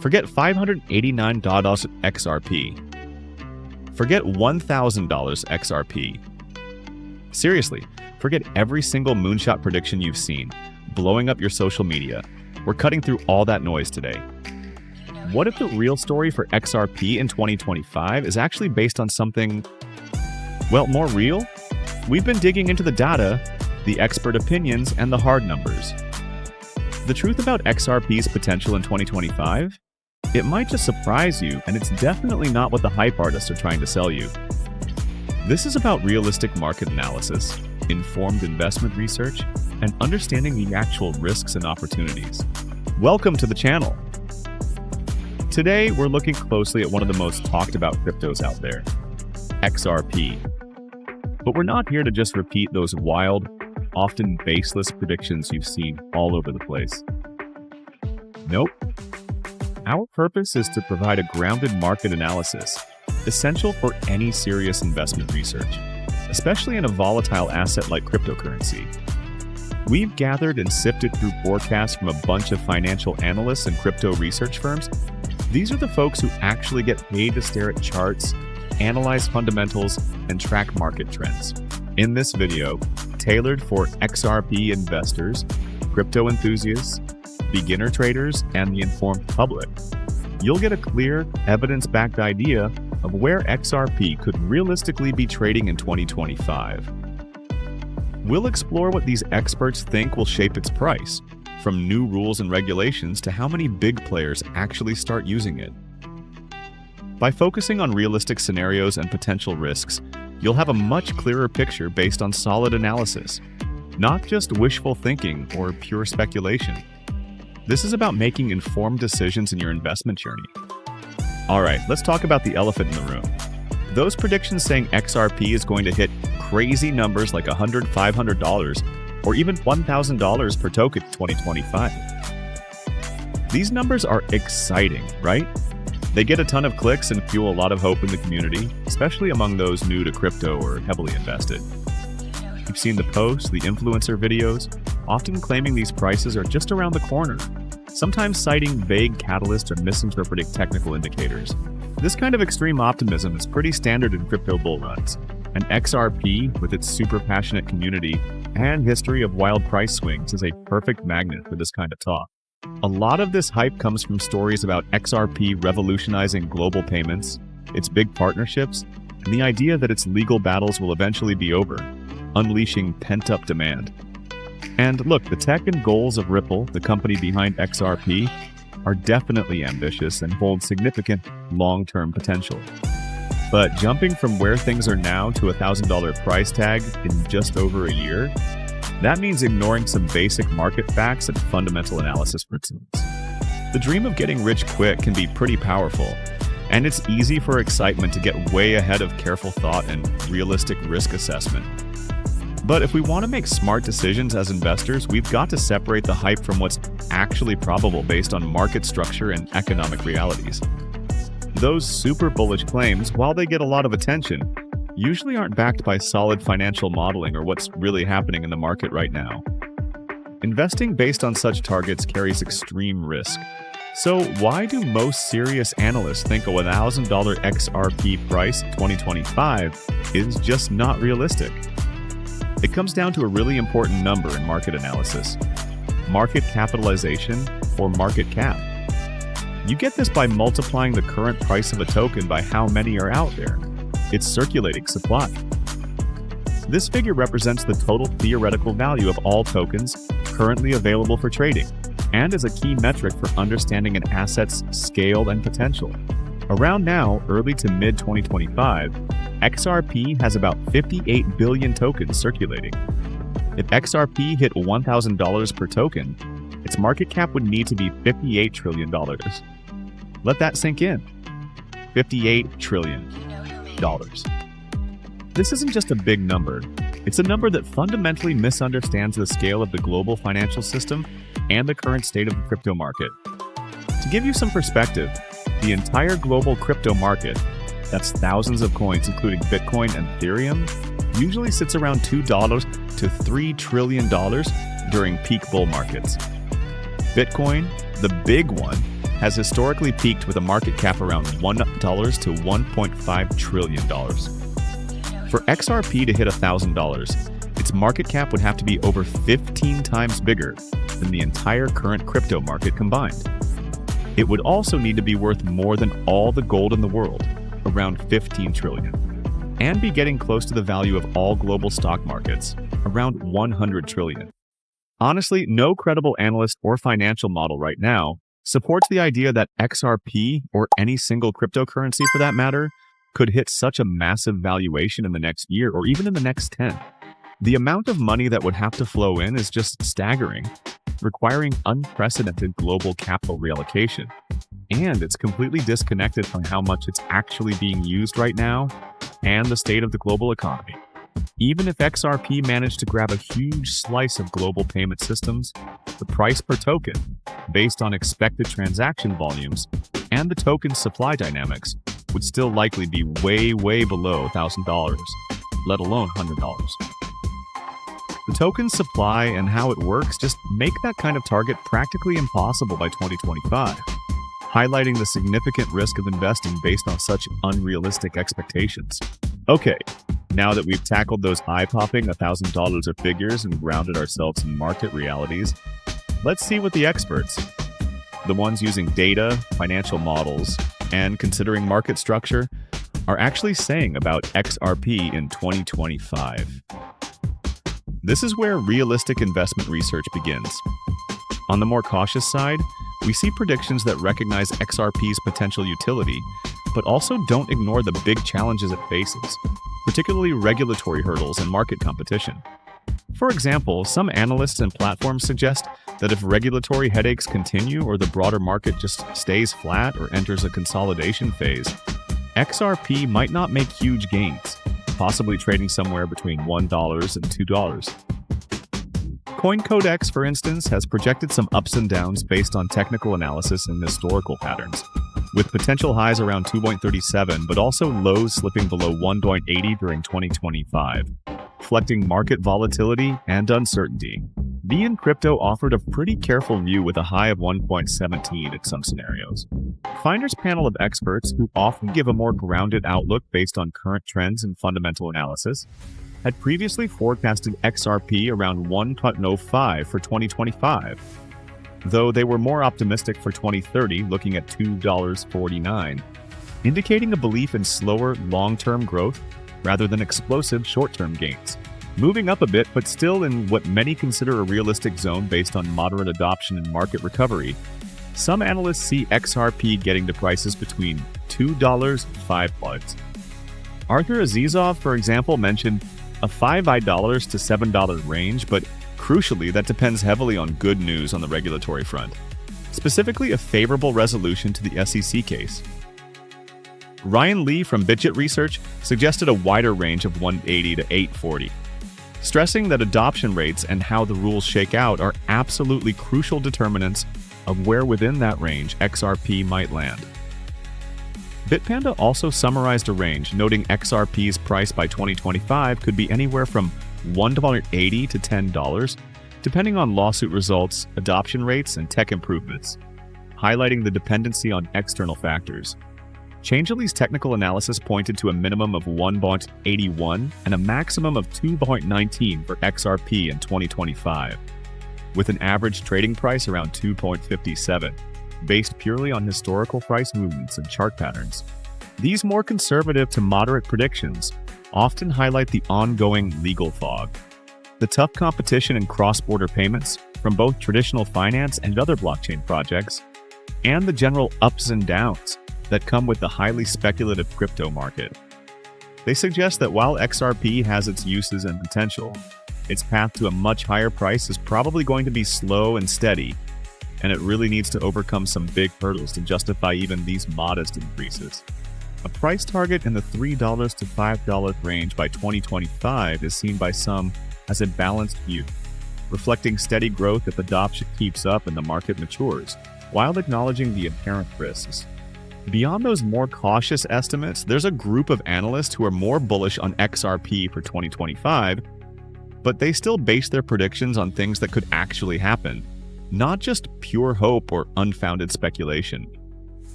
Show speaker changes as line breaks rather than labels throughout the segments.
Forget $589 XRP. Forget $1,000 XRP. Seriously, forget every single moonshot prediction you've seen, blowing up your social media. We're cutting through all that noise today. What if the real story for XRP in 2025 is actually based on something, well, more real? We've been digging into the data, the expert opinions, and the hard numbers. The truth about XRP's potential in 2025? It might just surprise you, and it's definitely not what the hype artists are trying to sell you. This is about realistic market analysis, informed investment research, and understanding the actual risks and opportunities. Welcome to the channel. Today, we're looking closely at one of the most talked about cryptos out there, XRP. But we're not here to just repeat those wild, often baseless predictions you've seen all over the place. Nope. Our purpose is to provide a grounded market analysis, essential for any serious investment research, especially in a volatile asset like cryptocurrency. We've gathered and sifted through forecasts from a bunch of financial analysts and crypto research firms. These are the folks who actually get paid to stare at charts, analyze fundamentals, and track market trends. In this video, tailored for XRP investors, crypto enthusiasts, beginner traders, and the informed public, you'll get a clear, evidence-backed idea of where XRP could realistically be trading in 2025. We'll explore what these experts think will shape its price, from new rules and regulations to how many big players actually start using it. By focusing on realistic scenarios and potential risks, you'll have a much clearer picture based on solid analysis, not just wishful thinking or pure speculation. This is about making informed decisions in your investment journey. All right, let's talk about the elephant in the room. Those predictions saying XRP is going to hit crazy numbers like $100, $500, or even $1,000 per token in 2025. These numbers are exciting, right? They get a ton of clicks and fuel a lot of hope in the community, especially among those new to crypto or heavily invested. You've seen the posts, the influencer videos, often claiming these prices are just around the corner, sometimes citing vague catalysts or misinterpreting technical indicators. This kind of extreme optimism is pretty standard in crypto bull runs, and XRP, with its super passionate community and history of wild price swings, is a perfect magnet for this kind of talk. A lot of this hype comes from stories about XRP revolutionizing global payments, its big partnerships, and the idea that its legal battles will eventually be over, unleashing pent-up demand. And look, the tech and goals of Ripple, the company behind XRP, are definitely ambitious and hold significant long-term potential. But jumping from where things are now to a $1,000 price tag in just over a year, that means ignoring some basic market facts and fundamental analysis principles. The dream of getting rich quick can be pretty powerful, and it's easy for excitement to get way ahead of careful thought and realistic risk assessment. But if we want to make smart decisions as investors, we've got to separate the hype from what's actually probable based on market structure and economic realities. Those super bullish claims, while they get a lot of attention, usually aren't backed by solid financial modeling or what's really happening in the market right now. Investing based on such targets carries extreme risk. So why do most serious analysts think a $1,000 XRP price in 2025 is just not realistic? It comes down to a really important number in market analysis: market capitalization, or market cap. You get this by multiplying the current price of a token by how many are out there, its circulating supply. This figure represents the total theoretical value of all tokens currently available for trading, and is a key metric for understanding an asset's scale and potential. Around now, early to mid-2025, XRP has about 58 billion tokens circulating. If XRP hit $1,000 per token, its market cap would need to be $58 trillion. Let that sink in. $58 trillion. This isn't just a big number. It's a number that fundamentally misunderstands the scale of the global financial system and the current state of the crypto market. To give you some perspective, the entire global crypto market, that's thousands of coins including Bitcoin and Ethereum, usually sits around $2 to $3 trillion during peak bull markets. Bitcoin, the big one, has historically peaked with a market cap around $1 to $1.5 trillion. For XRP to hit $1,000, its market cap would have to be over 15 times bigger than the entire current crypto market combined. It would also need to be worth more than all the gold in the world, around 15 trillion, and be getting close to the value of all global stock markets, around 100 trillion. Honestly, no credible analyst or financial model right now supports the idea that XRP, or any single cryptocurrency for that matter, could hit such a massive valuation in the next year or even in the next 10. The amount of money that would have to flow in is just staggering, requiring unprecedented global capital reallocation. And it's completely disconnected from how much it's actually being used right now and the state of the global economy. Even if XRP managed to grab a huge slice of global payment systems, the price per token, based on expected transaction volumes and the token's supply dynamics, would still likely be way below $1,000, let alone $100. The token's supply and how it works just make that kind of target practically impossible by 2025, highlighting the significant risk of investing based on such unrealistic expectations. Okay, now that we've tackled those eye-popping $1,000 of figures and grounded ourselves in market realities, let's see what the experts, the ones using data, financial models, and considering market structure, are actually saying about XRP in 2025. This is where realistic investment research begins. On the more cautious side, we see predictions that recognize XRP's potential utility, but also don't ignore the big challenges it faces, particularly regulatory hurdles and market competition. For example, some analysts and platforms suggest that if regulatory headaches continue or the broader market just stays flat or enters a consolidation phase, XRP might not make huge gains, possibly trading somewhere between $1 and $2. CoinCodex, for instance, has projected some ups and downs based on technical analysis and historical patterns, with potential highs around 2.37 but also lows slipping below 1.80 during 2025, reflecting market volatility and uncertainty. Bean Crypto offered a pretty careful view with a high of 1.17 in some scenarios. Finder's panel of experts, who often give a more grounded outlook based on current trends and fundamental analysis, had previously forecasted XRP around 1.05 for 2025, though they were more optimistic for 2030, looking at $2.49, indicating a belief in slower long-term growth rather than explosive short-term gains. Moving up a bit, but still in what many consider a realistic zone based on moderate adoption and market recovery, some analysts see XRP getting to prices between $2 and $5. Arthur Azizov, for example, mentioned a $5 to $7 range, but crucially, that depends heavily on good news on the regulatory front, specifically a favorable resolution to the SEC case. Ryan Lee from Bitget Research suggested a wider range of 180 to 840, stressing that adoption rates and how the rules shake out are absolutely crucial determinants of where within that range XRP might land. Bitpanda also summarized a range, noting XRP's price by 2025 could be anywhere from $1.80 to $10, depending on lawsuit results, adoption rates, and tech improvements, highlighting the dependency on external factors. Changelly's technical analysis pointed to a minimum of 1.81 and a maximum of 2.19 for XRP in 2025, with an average trading price around 2.57, based purely on historical price movements and chart patterns. These more conservative to moderate predictions often highlight the ongoing legal fog, the tough competition in cross-border payments from both traditional finance and other blockchain projects, and the general ups and downs that come with the highly speculative crypto market. They suggest that while XRP has its uses and potential, its path to a much higher price is probably going to be slow and steady, and it really needs to overcome some big hurdles to justify even these modest increases. A price target in the $3 to $5 range by 2025 is seen by some as a balanced view, reflecting steady growth if adoption keeps up and the market matures, while acknowledging the inherent risks. Beyond those more cautious estimates, there's a group of analysts who are more bullish on XRP for 2025, but they still base their predictions on things that could actually happen, not just pure hope or unfounded speculation.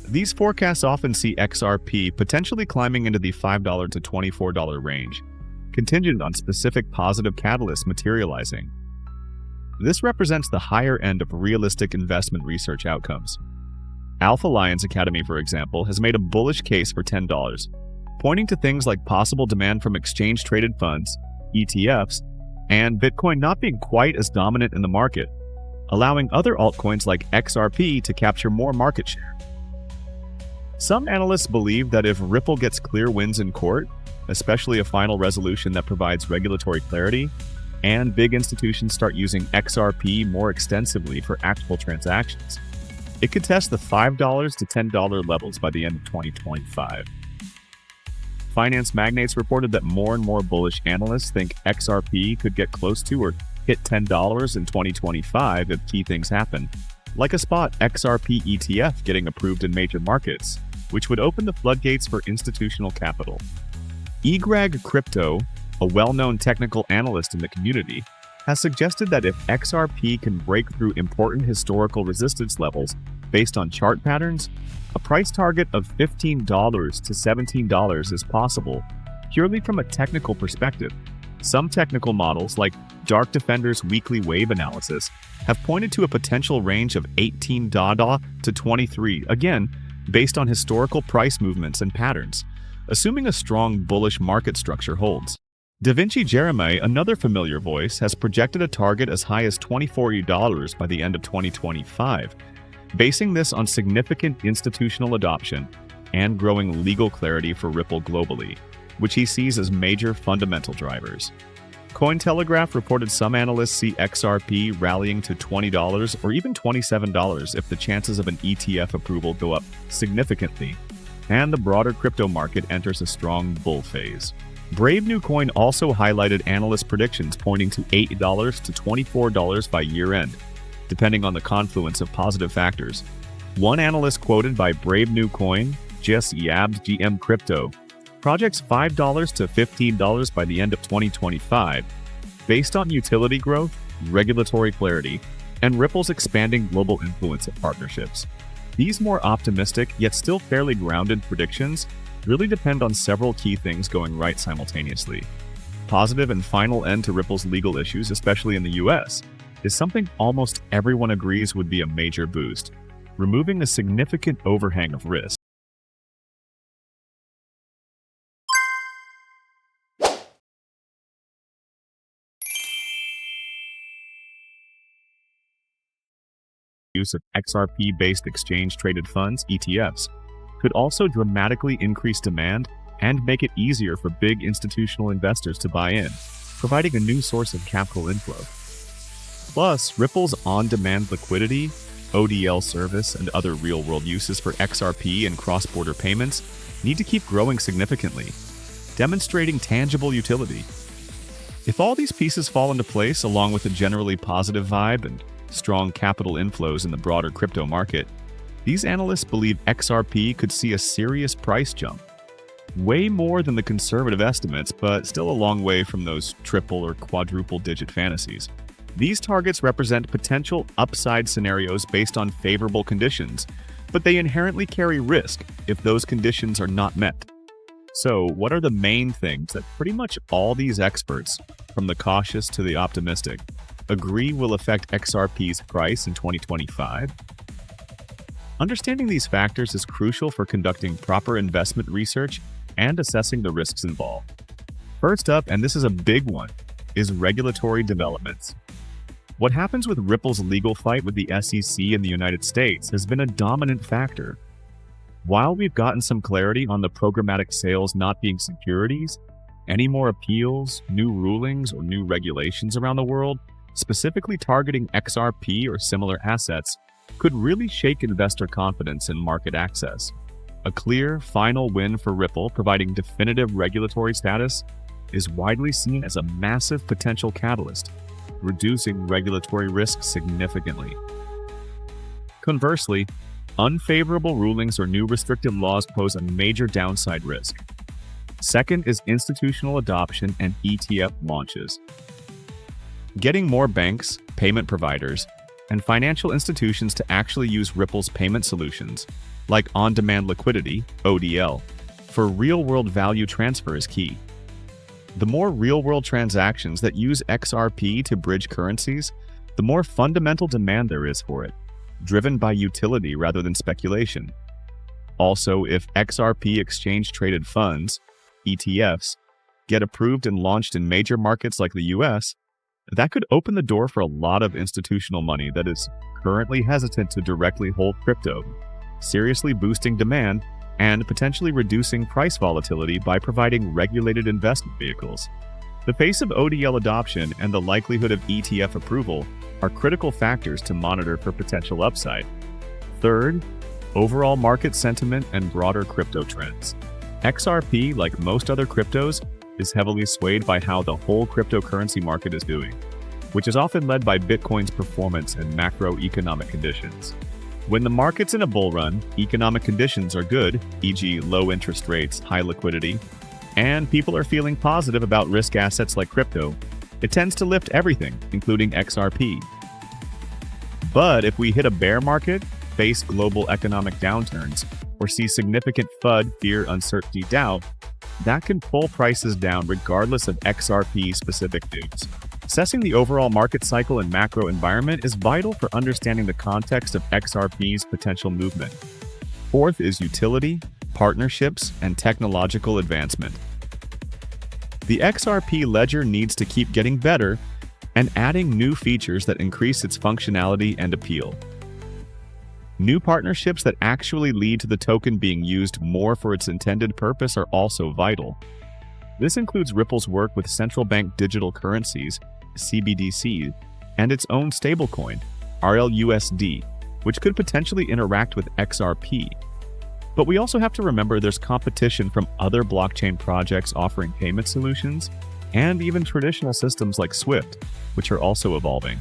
These forecasts often see XRP potentially climbing into the $5 to $24 range, contingent on specific positive catalysts materializing. This represents the higher end of realistic investment research outcomes. Alpha Lions Academy, for example, has made a bullish case for $10, pointing to things like possible demand from exchange-traded funds, ETFs, and Bitcoin not being quite as dominant in the market, allowing other altcoins like XRP to capture more market share. Some analysts believe that if Ripple gets clear wins in court, especially a final resolution that provides regulatory clarity, and big institutions start using XRP more extensively for actual transactions, it could test the $5 to $10 levels by the end of 2025. Finance magnates reported that more and more bullish analysts think XRP could get close to or hit $10 in 2025 if key things happen, like a spot XRP ETF getting approved in major markets, which would open the floodgates for institutional capital. eGreg Crypto, a well-known technical analyst in the community, has suggested that if XRP can break through important historical resistance levels based on chart patterns, a price target of $15 to $17 is possible, purely from a technical perspective. Some technical models, like Dark Defender's weekly wave analysis, have pointed to a potential range of $18 to $23, again, based on historical price movements and patterns, assuming a strong bullish market structure holds. Debunking Jeremy, another familiar voice, has projected a target as high as $24 by the end of 2025, basing this on significant institutional adoption and growing legal clarity for Ripple globally, which he sees as major fundamental drivers. Cointelegraph reported some analysts see XRP rallying to $20 or even $27 if the chances of an ETF approval go up significantly, and the broader crypto market enters a strong bull phase. Brave New Coin also highlighted analyst predictions pointing to $8 to $24 by year-end, depending on the confluence of positive factors. One analyst quoted by Brave New Coin, Jess Yabs GM Crypto, projects $5 to $15 by the end of 2025, based on utility growth, regulatory clarity, and Ripple's expanding global influence and partnerships. These more optimistic, yet still fairly grounded predictions really depend on several key things going right simultaneously. Positive and final end to Ripple's legal issues, especially in the US, is something almost everyone agrees would be a major boost, removing a significant overhang of risk. Use of XRP-based exchange-traded funds, ETFs, could also dramatically increase demand and make it easier for big institutional investors to buy in, providing a new source of capital inflow. Plus, Ripple's on-demand liquidity, ODL service, and other real-world uses for XRP and cross-border payments need to keep growing significantly, demonstrating tangible utility. If all these pieces fall into place, along with a generally positive vibe and strong capital inflows in the broader crypto market, these analysts believe XRP could see a serious price jump. Way more than the conservative estimates, but still a long way from those triple or quadruple digit fantasies. These targets represent potential upside scenarios based on favorable conditions, but they inherently carry risk if those conditions are not met. So, what are the main things that pretty much all these experts, from the cautious to the optimistic, agree will affect XRP's price in 2025? Understanding these factors is crucial for conducting proper investment research and assessing the risks involved. First up, and this is a big one, is regulatory developments. What happens with Ripple's legal fight with the SEC in the United States has been a dominant factor. While we've gotten some clarity on the programmatic sales not being securities, any more appeals, new rulings, or new regulations around the world, specifically targeting XRP or similar assets, could really shake investor confidence in market access. A clear, final win for Ripple, providing definitive regulatory status, is widely seen as a massive potential catalyst, reducing regulatory risk significantly. Conversely, unfavorable rulings or new restrictive laws pose a major downside risk. Second is institutional adoption and ETF launches. Getting more banks, payment providers, and financial institutions to actually use Ripple's payment solutions like on-demand liquidity, ODL, for real-world value transfer is key. The more real-world transactions that use XRP to bridge currencies, the more fundamental demand there is for it, driven by utility rather than speculation. Also, if XRP exchange-traded funds, ETFs, get approved and launched in major markets like the US, that could open the door for a lot of institutional money that is currently hesitant to directly hold crypto, seriously boosting demand and potentially reducing price volatility by providing regulated investment vehicles. The pace of ODL adoption and the likelihood of ETF approval are critical factors to monitor for potential upside. Third, overall market sentiment and broader crypto trends. XRP, like most other cryptos, is heavily swayed by how the whole cryptocurrency market is doing, which is often led by Bitcoin's performance and macroeconomic conditions. When the market's in a bull run, economic conditions are good, e.g. low interest rates, high liquidity, and people are feeling positive about risk assets like crypto, it tends to lift everything, including XRP. But if we hit a bear market, face global economic downturns, or see significant FUD, fear, uncertainty, doubt, that can pull prices down regardless of XRP-specific news. Assessing the overall market cycle and macro environment is vital for understanding the context of XRP's potential movement. Fourth is utility, partnerships, and technological advancement. The XRP ledger needs to keep getting better and adding new features that increase its functionality and appeal. New partnerships that actually lead to the token being used more for its intended purpose are also vital. This includes Ripple's work with central bank digital currencies, CBDC, and its own stablecoin, RLUSD, which could potentially interact with XRP. But we also have to remember there's competition from other blockchain projects offering payment solutions, and even traditional systems like SWIFT, which are also evolving.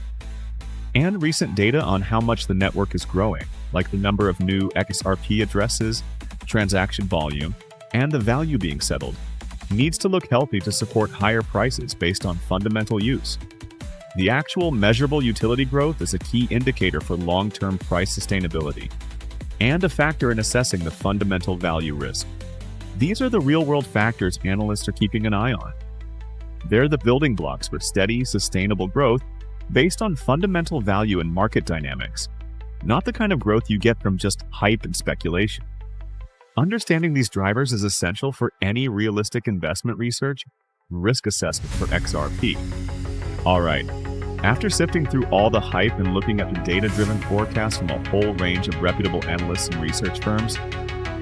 And recent data on how much the network is growing, like the number of new XRP addresses, transaction volume, and the value being settled, needs to look healthy to support higher prices based on fundamental use. The actual measurable utility growth is a key indicator for long-term price sustainability, and a factor in assessing the fundamental value risk. These are the real-world factors analysts are keeping an eye on. They're the building blocks for steady, sustainable growth based on fundamental value and market dynamics, not the kind of growth you get from just hype and speculation. Understanding these drivers is essential for any realistic investment research and risk assessment for XRP. Alright, after sifting through all the hype and looking at the data-driven forecasts from a whole range of reputable analysts and research firms,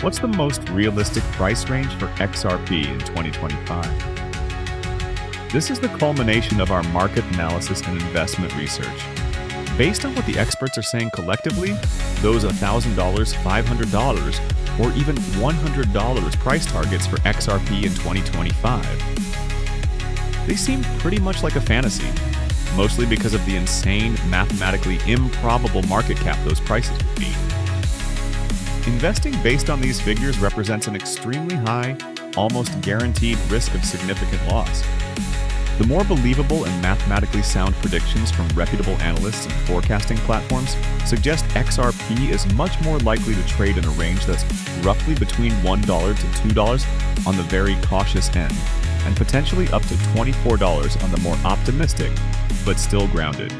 what's the most realistic price range for XRP in 2025? This is the culmination of our market analysis and investment research. Based on what the experts are saying collectively, those $1,000, $500, or even $100 price targets for XRP in 2025. They seem pretty much like a fantasy, mostly because of the insane, mathematically improbable market cap those prices would be. Investing based on these figures represents an extremely high, almost guaranteed risk of significant loss. The more believable and mathematically sound predictions from reputable analysts and forecasting platforms suggest XRP is much more likely to trade in a range that's roughly between $1 to $2 on the very cautious end, and potentially up to $24 on the more optimistic, but still grounded,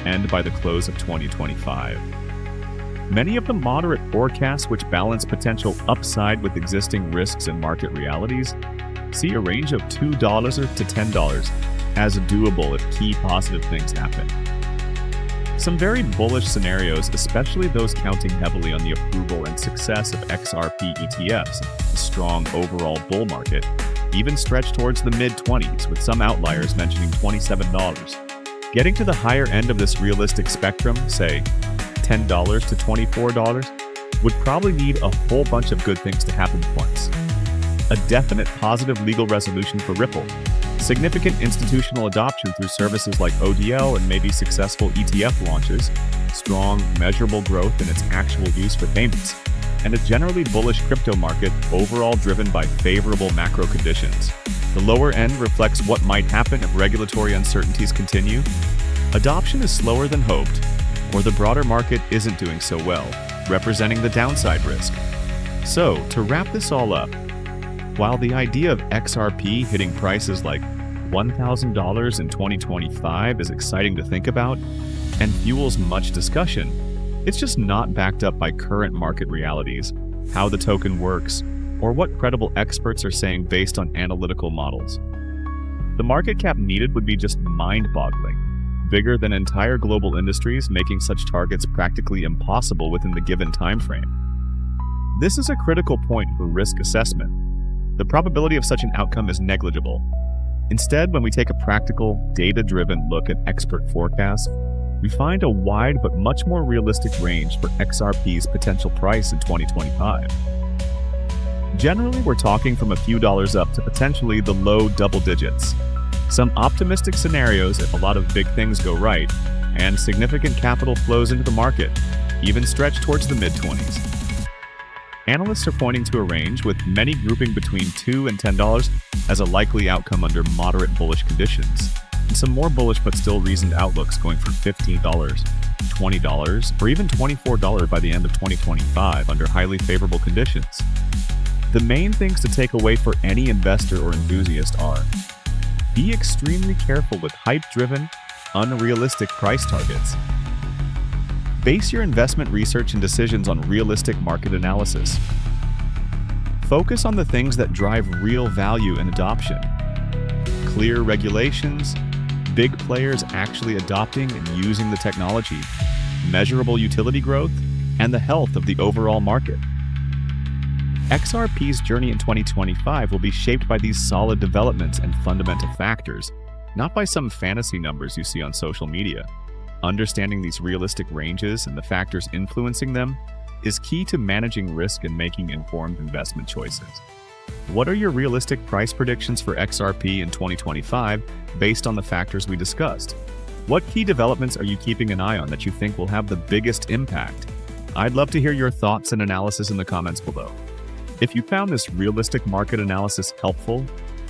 end by the close of 2025. Many of the moderate forecasts which balance potential upside with existing risks and market realities see a range of $2 to $10 as doable if key positive things happen. Some very bullish scenarios, especially those counting heavily on the approval and success of XRP ETFs, a strong overall bull market, even stretch towards the mid-20s, with some outliers mentioning $27. Getting to the higher end of this realistic spectrum, say $10 to $24, would probably need a whole bunch of good things to happen at once. A definite positive legal resolution for Ripple, significant institutional adoption through services like ODL and maybe successful ETF launches, strong, measurable growth in its actual use for payments, and a generally bullish crypto market overall driven by favorable macro conditions. The lower end reflects what might happen if regulatory uncertainties continue. Adoption is slower than hoped, or the broader market isn't doing so well. representing the downside risk. So, to wrap this all up, while the idea of XRP hitting prices like $1,000 in 2025 is exciting to think about and fuels much discussion, it's just not backed up by current market realities, how the token works, or what credible experts are saying based on analytical models. The market cap needed would be just mind-boggling, bigger than entire global industries, making such targets practically impossible within the given time frame. This is a critical point for risk assessment. The probability of such an outcome is negligible. Instead, when we take a practical, data-driven look at expert forecasts, we find a wide but much more realistic range for XRP's potential price in 2025. Generally, we're talking from a few dollars up to potentially the low double digits. Some optimistic scenarios if a lot of big things go right, and significant capital flows into the market, even stretch towards the mid-20s. Analysts are pointing to a range, with many grouping between $2 and $10 as a likely outcome under moderate bullish conditions, and some more bullish but still reasoned outlooks going for $15, $20, or even $24 by the end of 2025 under highly favorable conditions. The main things to take away for any investor or enthusiast are: be extremely careful with hype-driven, unrealistic price targets. Base your investment research and decisions on realistic market analysis. Focus on the things that drive real value and adoption. Clear regulations, big players actually adopting and using the technology, measurable utility growth, and the health of the overall market. XRP's journey in 2025 will be shaped by these solid developments and fundamental factors, not by some fantasy numbers you see on social media. Understanding these realistic ranges and the factors influencing them is key to managing risk and making informed investment choices. What are your realistic price predictions for XRP in 2025 based on the factors we discussed? What key developments are you keeping an eye on that you think will have the biggest impact? I'd love to hear your thoughts and analysis in the comments below. If you found this realistic market analysis helpful,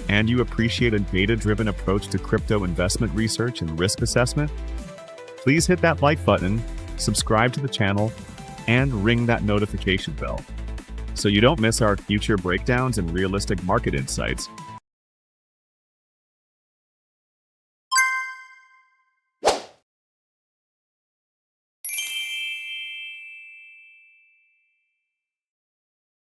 and you appreciate a data-driven approach to crypto investment research and risk assessment, please hit that like button, subscribe to the channel, and ring that notification bell so you don't miss our future breakdowns and realistic market insights